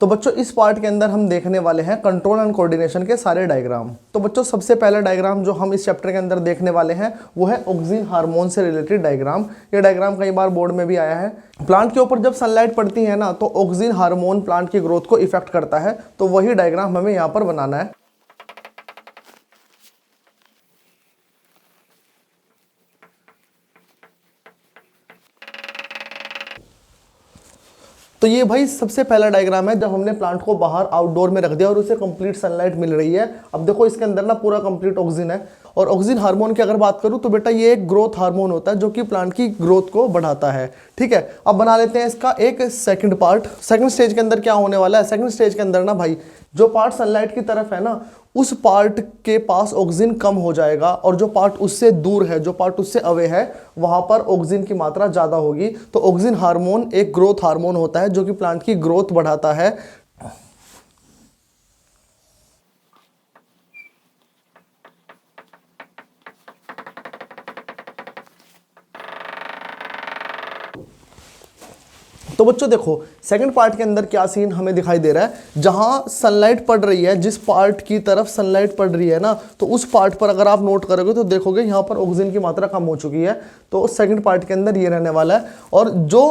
तो बच्चों इस पार्ट के अंदर हम देखने वाले हैं कंट्रोल एंड कोऑर्डिनेशन के सारे डायग्राम। तो बच्चों सबसे पहला डायग्राम जो हम इस चैप्टर के अंदर देखने वाले हैं वो है ऑक्सीजन हार्मोन से रिलेटेड डायग्राम। ये डायग्राम कई बार बोर्ड में भी आया है। प्लांट के ऊपर जब सनलाइट पड़ती है ना तो ऑक्सीजन हार्मोन प्लांट की ग्रोथ को इफेक्ट करता है, तो वही डायग्राम हमें यहाँ पर बनाना है। तो ये भाई सबसे पहला डायग्राम है जब हमने प्लांट को बाहर आउटडोर में रख दिया और उसे कंप्लीट सनलाइट मिल रही है। अब देखो इसके अंदर ना पूरा कंप्लीट ऑक्सीजन है। और ऑक्सीजन हार्मोन की अगर बात करूं तो बेटा ये एक ग्रोथ हार्मोन होता है जो कि प्लांट की ग्रोथ को बढ़ाता है। ठीक है, अब बना लेते हैं इसका एक सेकंड पार्ट। सेकंड स्टेज के अंदर क्या होने वाला है, सेकंड स्टेज के अंदर ना भाई जो पार्ट सनलाइट की तरफ है ना उस पार्ट के पास ऑक्सीजन कम हो जाएगा और जो पार्ट उससे दूर है, जो पार्ट उससे अवे है, वहां पर ऑक्सीजन की मात्रा ज्यादा होगी। तो ऑक्सीजन हार्मोन एक ग्रोथ हार्मोन होता है जो कि प्लांट की ग्रोथ बढ़ाता है। तो बच्चों देखो सेकंड पार्ट के अंदर क्या सीन हमें दिखाई दे रहा है, जहां सनलाइट पड़ रही है, जिस पार्ट की तरफ सनलाइट पड़ रही है ना, तो उस पार्ट पर अगर आप नोट करोगे तो देखोगे यहां पर ऑक्सीजन की मात्रा कम हो चुकी है। तो सेकंड पार्ट के अंदर ये रहने वाला है। और जो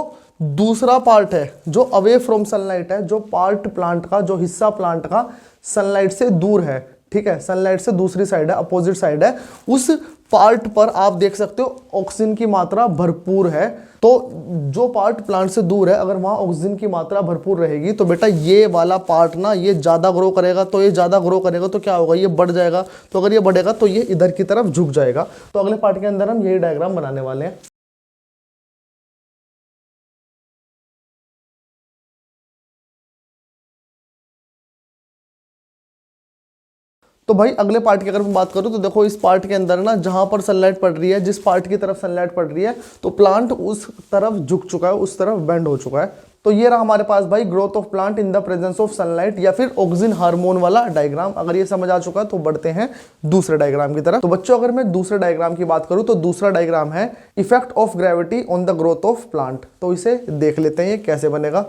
दूसरा पार्ट है जो अवे फ्रॉम सनलाइट है, जो पार्ट प्लांट का, जो हिस्सा प्लांट का सनलाइट से दूर है, ठीक है, सनलाइट से दूसरी साइड है, अपोजिट साइड है, उस पार्ट पर आप देख सकते हो ऑक्सीजन की मात्रा भरपूर है। तो जो पार्ट प्लांट से दूर है अगर वहां ऑक्सीजन की मात्रा भरपूर रहेगी तो बेटा ये वाला पार्ट ना ये ज्यादा ग्रो करेगा। तो ये ज्यादा ग्रो करेगा तो क्या होगा, ये बढ़ जाएगा। तो अगर ये बढ़ेगा तो ये इधर की तरफ झुक जाएगा। तो अगले पार्ट के अंदर हम यही डायग्राम बनाने वाले हैं। तो भाई अगले पार्ट की अगर मैं बात करूं तो देखो इस पार्ट के अंदर ना जहां पर सनलाइट पड़ रही है, जिस पार्ट की तरफ सनलाइट पड़ रही है, तो प्लांट उस तरफ झुक चुका है, उस तरफ बेंड हो चुका है। तो ये रहा हमारे पास भाई growth of plant in the presence of sunlight या फिर ऑक्सीजन हार्मोन वाला डायग्राम। अगर ये समझ आ चुका है तो बढ़ते हैं दूसरे डायग्राम की तरफ। तो बच्चों अगर मैं दूसरे डायग्राम की बात करूं तो दूसरा डायग्राम है effect of gravity on the growth of plant. तो इसे देख लेते हैं ये कैसे बनेगा।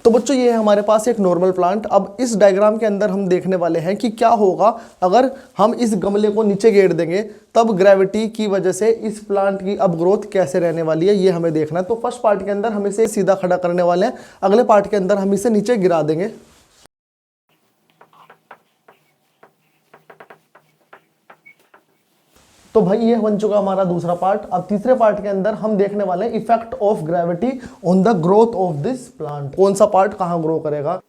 तो बच्चों ये है हमारे पास एक नॉर्मल प्लांट। अब इस डायग्राम के अंदर हम देखने वाले हैं कि क्या होगा अगर हम इस गमले को नीचे गिर देंगे, तब ग्रेविटी की वजह से इस प्लांट की अब ग्रोथ कैसे रहने वाली है ये हमें देखना है। तो फर्स्ट पार्ट के अंदर हम इसे सीधा खड़ा करने वाले हैं, अगले पार्ट के अंदर हम इसे नीचे गिरा देंगे। तो भाई ये बन चुका हमारा दूसरा पार्ट। अब तीसरे पार्ट के अंदर हम देखने वाले हैं effect of gravity on the growth of this plant. कौन सा पार्ट कहां ग्रो करेगा।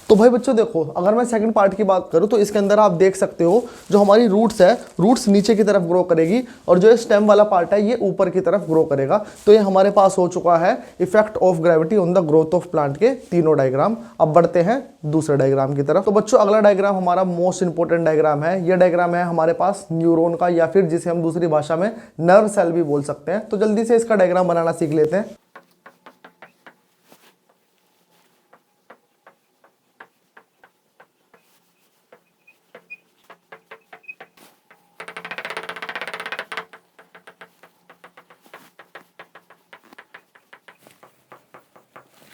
तो भाई बच्चों देखो अगर मैं सेकंड पार्ट की बात करूं तो इसके अंदर आप देख सकते हो जो हमारी रूट्स है, रूट्स नीचे की तरफ ग्रो करेगी और जो स्टेम वाला पार्ट है ये ऊपर की तरफ ग्रो करेगा। तो ये हमारे पास हो चुका है effect of gravity on the growth of plant के तीनों डायग्राम। अब बढ़ते हैं दूसरे डायग्राम की तरफ। तो बच्चों अगला डायग्राम हमारा मोस्ट इंपोर्टेंट डायग्राम है। यह डायग्राम है हमारे पास न्यूरॉन का, या फिर जिसे हम दूसरी भाषा में नर्व सेल भी बोल सकते हैं। तो जल्दी से इसका डायग्राम बनाना सीख लेते हैं।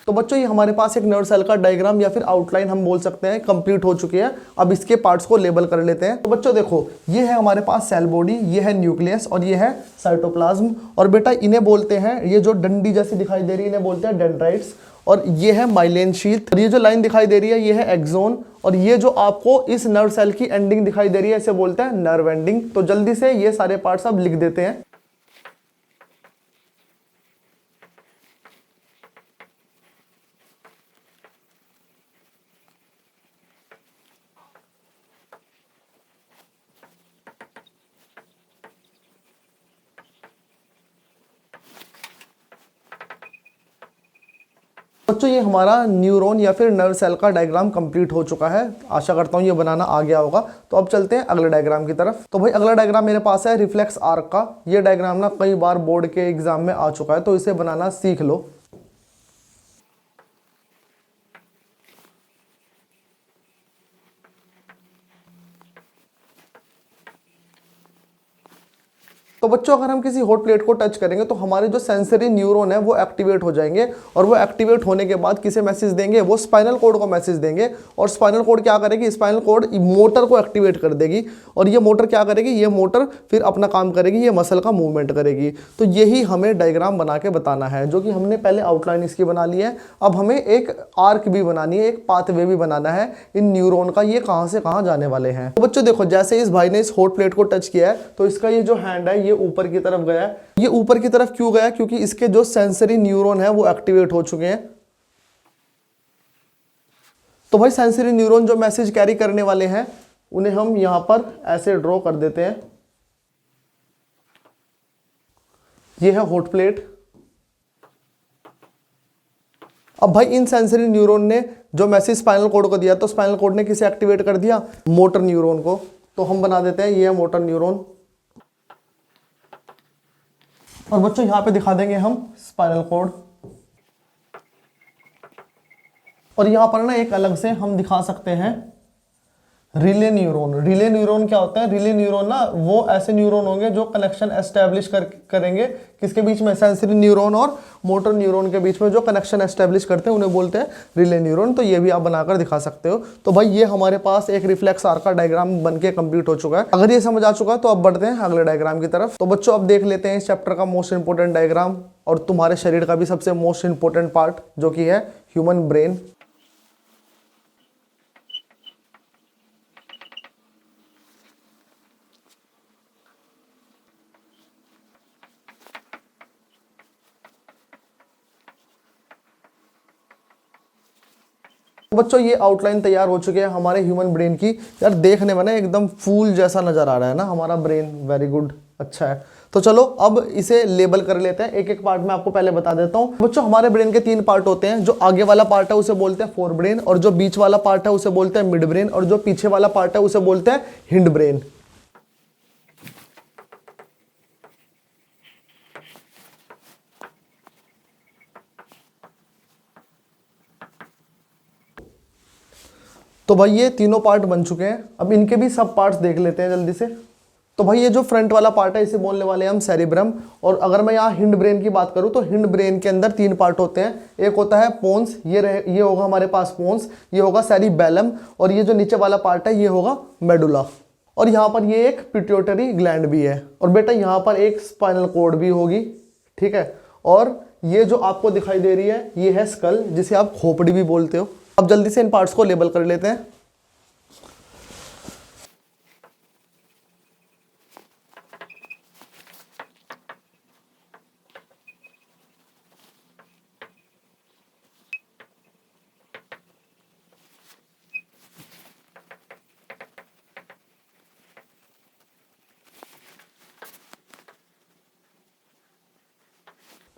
तो बच्चों ये हमारे पास एक नर्व सेल का डायग्राम या फिर आउटलाइन हम बोल सकते हैं कंप्लीट हो चुकी है। अब इसके पार्ट्स को लेबल कर लेते हैं। तो बच्चों देखो ये है हमारे पास सेल बॉडी, ये है न्यूक्लियस और ये है साइटोप्लाज्म। और बेटा इन्हें बोलते हैं, ये जो डंडी जैसी दिखाई दे रही है इन्हें बोलते हैं डेंड्राइट्स। और ये है माइलेन शीथ। और ये जो लाइन दिखाई दे रही है ये है एक्सोन। और ये जो आपको इस नर्व सेल की एंडिंग दिखाई दे रही है इसे बोलते हैं नर्व एंडिंग। तो जल्दी से ये सारे पार्ट्स अब लिख देते हैं। बच्चों ये हमारा न्यूरॉन या फिर नर्व सेल का डायग्राम कंप्लीट हो चुका है। आशा करता हूँ ये बनाना आ गया होगा। तो अब चलते हैं अगले डायग्राम की तरफ। तो भाई अगला डायग्राम मेरे पास है रिफ्लेक्स आर्क का। ये डायग्राम ना कई बार बोर्ड के एग्जाम में आ चुका है, तो इसे बनाना सीख लो। तो बच्चों अगर हम किसी हॉट प्लेट को टच करेंगे तो हमारे जो सेंसरी न्यूरॉन है वो एक्टिवेट हो जाएंगे, और वो एक्टिवेट होने के बाद किसे मैसेज देंगे, वो स्पाइनल कोड को मैसेज देंगे, और स्पाइनल कोड क्या करेगी, स्पाइनल कोड मोटर को एक्टिवेट कर देगी, और ये मोटर क्या करेगी, ये मोटर फिर अपना काम करेगी, ये मसल का मूवमेंट करेगी। तो यही हमें डायग्राम बना के बताना है, जो कि हमने पहले आउटलाइन इसकी बना ली है। अब हमें एक आर्क भी बनानी है, एक पाथवे भी बनाना है इन न्यूरॉन का, ये कहां से कहां जाने वाले हैं। तो बच्चों देखो, जैसे इस भाई ने इस हॉट प्लेट को टच किया है तो इसका ये जो हैंड है ये ऊपर की तरफ गया है। ये ऊपर की तरफ क्यों गया, क्योंकि इसके जो सेंसरी न्यूरॉन है वो एक्टिवेट हो चुके हैं। तो भाई सेंसरी न्यूरॉन जो मैसेज कैरी करने वाले हैं उन्हें हम यहां पर ऐसे ड्रॉ कर देते हैं। ये है हॉट प्लेट। अब भाई इन सेंसरी न्यूरॉन ने जो मैसेज स्पाइनल कोड को दिया, तो स्पाइनल कोड ने किसे एक्टिवेट कर दिया, मोटर न्यूरॉन को। तो हम बना देते हैं ये है मोटर न्यूरॉन, और बच्चों यहां पे दिखा देंगे हम स्पाइनल कोड। और यहां पर ना एक अलग से हम दिखा सकते हैं रिले न्यूरॉन। रिले न्यूरॉन क्या होता है, रिले न्यूरॉन ना वो ऐसे न्यूरॉन होंगे जो कनेक्शन एस्टेब्लिश करेंगे किसके बीच में, सेंसरी न्यूरॉन और मोटर न्यूरॉन के बीच में जो कनेक्शन एस्टेब्लिश करते हैं उन्हें बोलते हैं रिले न्यूरॉन। तो ये भी आप बनाकर दिखा सकते हो। तो भाई ये हमारे पास एक रिफ्लेक्स आर्क का डायग्राम बनके कंप्लीट हो चुका है। अगर ये समझ आ चुका है तो अब बढ़ते हैं अगले डायग्राम की तरफ। तो बच्चों अब देख लेते हैं इस चैप्टर का मोस्ट इंपोर्टेंट डायग्राम, और तुम्हारे शरीर का भी सबसे मोस्ट इंपोर्टेंट पार्ट, जो कि है ह्यूमन ब्रेन। बच्चों ये आउटलाइन तैयार हो चुके हैं हमारे ह्यूमन ब्रेन की। यार देखने में ना एकदम फूल जैसा नजर आ रहा है ना हमारा ब्रेन, वेरी गुड, अच्छा है। तो चलो अब इसे लेबल कर लेते हैं, एक एक पार्ट में आपको पहले बता देता हूँ। बच्चों हमारे ब्रेन के 3 पार्ट होते हैं। जो आगे वाला पार्ट है उसे बोलते हैं फोर ब्रेन, और जो बीच वाला पार्ट है उसे बोलते हैं मिड ब्रेन, और जो पीछे वाला पार्ट है उसे बोलते हैं हिंड ब्रेन। तो भाई ये तीनों पार्ट बन चुके हैं। अब इनके भी सब पार्ट्स देख लेते हैं जल्दी से। तो भाई ये जो फ्रंट वाला पार्ट है इसे बोलने वाले हैं हम सेरिब्रम। और अगर मैं यहाँ हिंड ब्रेन की बात करूँ तो हिंड ब्रेन के अंदर 3 पार्ट होते हैं। एक होता है पोन्स, ये होगा हमारे पास पोन्स, ये होगा सेरिबेलम, और ये जो नीचे वाला पार्ट है ये होगा मेडुला। और यहाँ पर ये एक पिट्यूटरी ग्लैंड भी है, और बेटा यहाँ पर एक स्पाइनल कोड भी होगी, ठीक है। और ये जो आपको दिखाई दे रही है ये है स्कल, जिसे आप खोपड़ी भी बोलते हो। अब जल्दी से इन पार्ट्स को लेबल कर लेते हैं।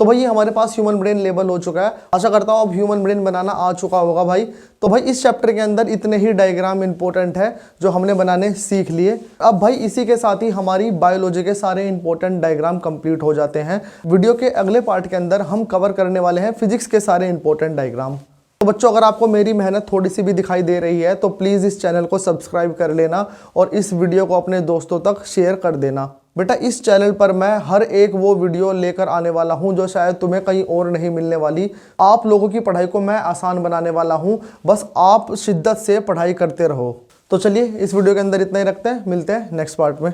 तो भाई ये हमारे पास ह्यूमन ब्रेन लेबल हो चुका है। आशा करता हूँ अब ह्यूमन ब्रेन बनाना आ चुका होगा भाई। तो भाई इस चैप्टर के अंदर इतने ही डायग्राम इंपॉर्टेंट है जो हमने बनाने सीख लिए। अब भाई इसी के साथ ही हमारी बायोलॉजी के सारे इंपॉर्टेंट डायग्राम कंप्लीट हो जाते हैं। वीडियो के अगले पार्ट के अंदर हम कवर करने वाले हैं फिजिक्स के सारे इंपॉर्टेंट डायग्राम। तो बच्चों अगर आपको मेरी मेहनत थोड़ी सी भी दिखाई दे रही है तो प्लीज़ इस चैनल को सब्सक्राइब कर लेना और इस वीडियो को अपने दोस्तों तक शेयर कर देना। बेटा इस चैनल पर मैं हर एक वो वीडियो लेकर आने वाला हूं जो शायद तुम्हें कहीं और नहीं मिलने वाली। आप लोगों की पढ़ाई को मैं आसान बनाने वाला हूं, बस आप शिद्दत से पढ़ाई करते रहो। तो चलिए इस वीडियो के अंदर इतना ही रखते हैं, मिलते हैं नेक्स्ट पार्ट में।